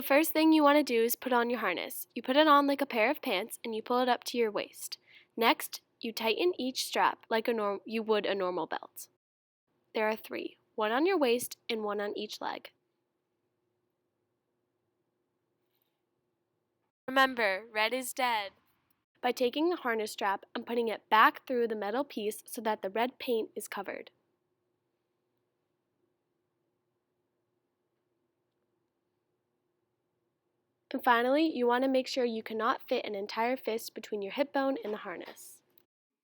first thing you want to do is put on your harness. You put it on like a pair of pants and you pull it up to your waist. Next, you tighten each strap like you would a normal belt. There are 3, one on your waist and one on each leg. Remember, red is dead. By taking the harness strap and putting it back through the metal piece so that the red paint is covered. And finally, you want to make sure you cannot fit an entire fist between your hip bone and the harness.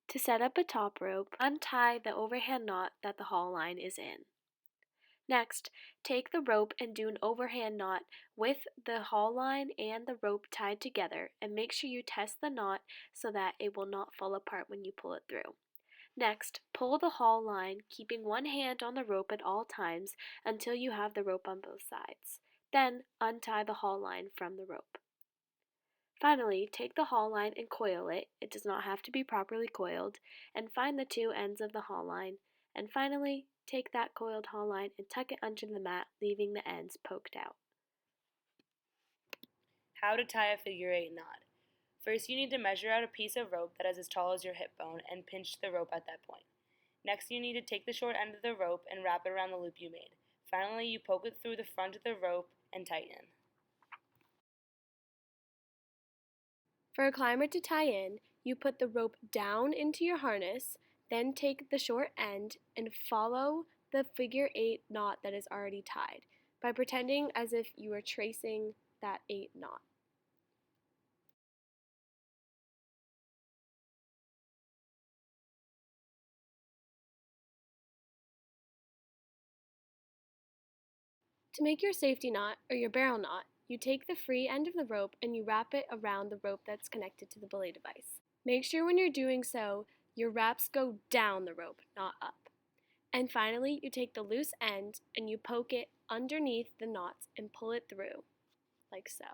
To set up a top rope, untie the overhand knot that the haul line is in. Next, take the rope and do an overhand knot with the haul line and the rope tied together, and make sure you test the knot so that it will not fall apart when you pull it through. Next, pull the haul line, keeping one hand on the rope at all times until you have the rope on both sides. Then, untie the haul line from the rope. Finally, take the haul line and coil it. It does not have to be properly coiled. And find the 2 ends of the haul line. And finally, take that coiled haul line and tuck it under the mat, leaving the ends poked out. How to tie a figure 8 knot. First, you need to measure out a piece of rope that is as tall as your hip bone and pinch the rope at that point. Next, you need to take the short end of the rope and wrap it around the loop you made. Finally, you poke it through the front of the rope and tighten. For a climber to tie in, you put the rope down into your harness, then take the short end and follow the figure 8 knot that is already tied by pretending as if you were tracing that 8 knot. To make your safety knot, or your barrel knot, you take the free end of the rope and you wrap it around the rope that's connected to the belay device. Make sure when you're doing so, your wraps go down the rope, not up. And finally, you take the loose end and you poke it underneath the knots and pull it through, like so.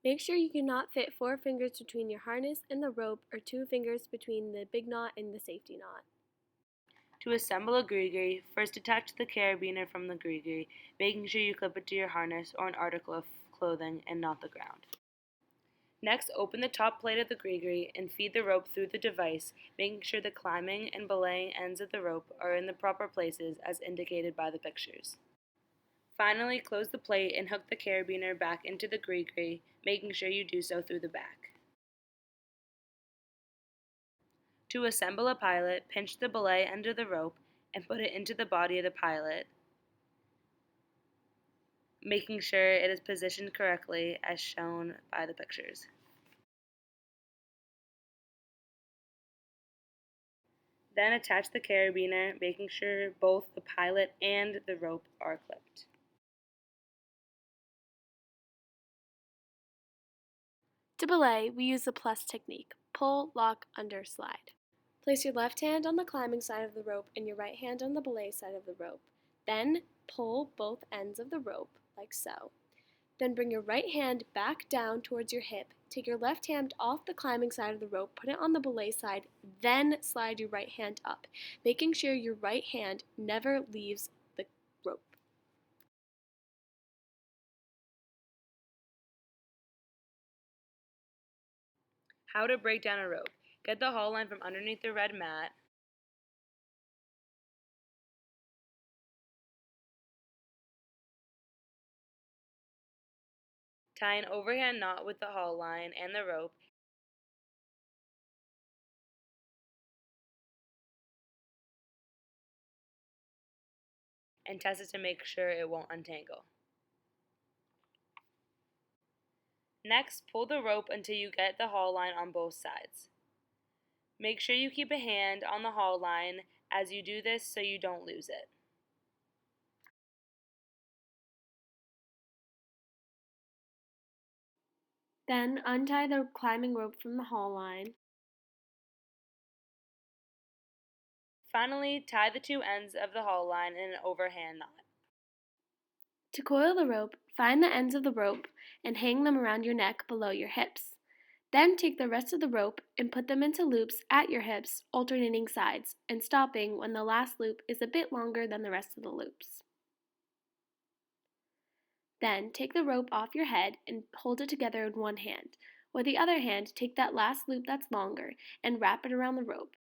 Make sure you cannot fit 4 fingers between your harness and the rope or 2 fingers between the big knot and the safety knot. To assemble a gree-gree, first attach the carabiner from the gree-gree, making sure you clip it to your harness or an article of clothing and not the ground. Next, open the top plate of the gree-gree and feed the rope through the device, making sure the climbing and belaying ends of the rope are in the proper places as indicated by the pictures. Finally, close the plate and hook the carabiner back into the gree-gree, making sure you do so through the back. To assemble a pilot, pinch the belay end of the rope and put it into the body of the pilot, making sure it is positioned correctly as shown by the pictures. Then attach the carabiner, making sure both the pilot and the rope are clipped. To belay, we use the plus technique, pull, lock, under, slide. Place your left hand on the climbing side of the rope and your right hand on the belay side of the rope. Then pull both ends of the rope, like so. Then bring your right hand back down towards your hip. Take your left hand off the climbing side of the rope, put it on the belay side, then slide your right hand up, making sure your right hand never leaves the rope. How to break down a rope. Get the haul line from underneath the red mat. Tie an overhand knot with the haul line and the rope. And test it to make sure it won't untangle. Next, pull the rope until you get the haul line on both sides. Make sure you keep a hand on the haul line as you do this so you don't lose it. Then untie the climbing rope from the haul line. Finally, tie the 2 ends of the haul line in an overhand knot. To coil the rope, find the ends of the rope and hang them around your neck below your hips. Then take the rest of the rope and put them into loops at your hips, alternating sides, and stopping when the last loop is a bit longer than the rest of the loops. Then take the rope off your head and hold it together in one hand. With the other hand, take that last loop that's longer and wrap it around the rope.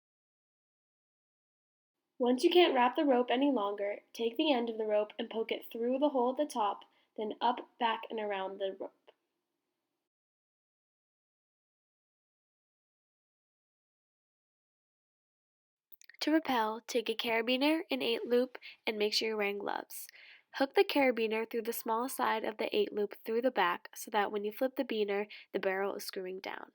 Once you can't wrap the rope any longer, take the end of the rope and poke it through the hole at the top, then up, back, and around the rope. To rappel, take a carabiner, an 8-loop, and make sure you're wearing gloves. Hook the carabiner through the small side of the 8-loop through the back so that when you flip the beaner, the barrel is screwing down.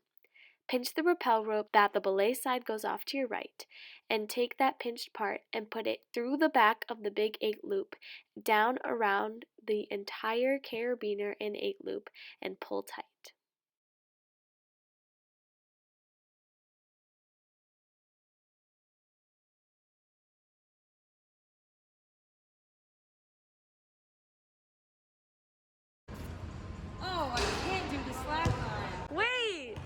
Pinch the rappel rope that the belay side goes off to your right, and take that pinched part and put it through the back of the big 8-loop, down around the entire carabiner in 8-loop, and pull tight. Oh, I can't do the slack line. Wait!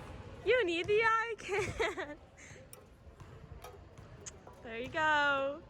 You need the eye can. There you go.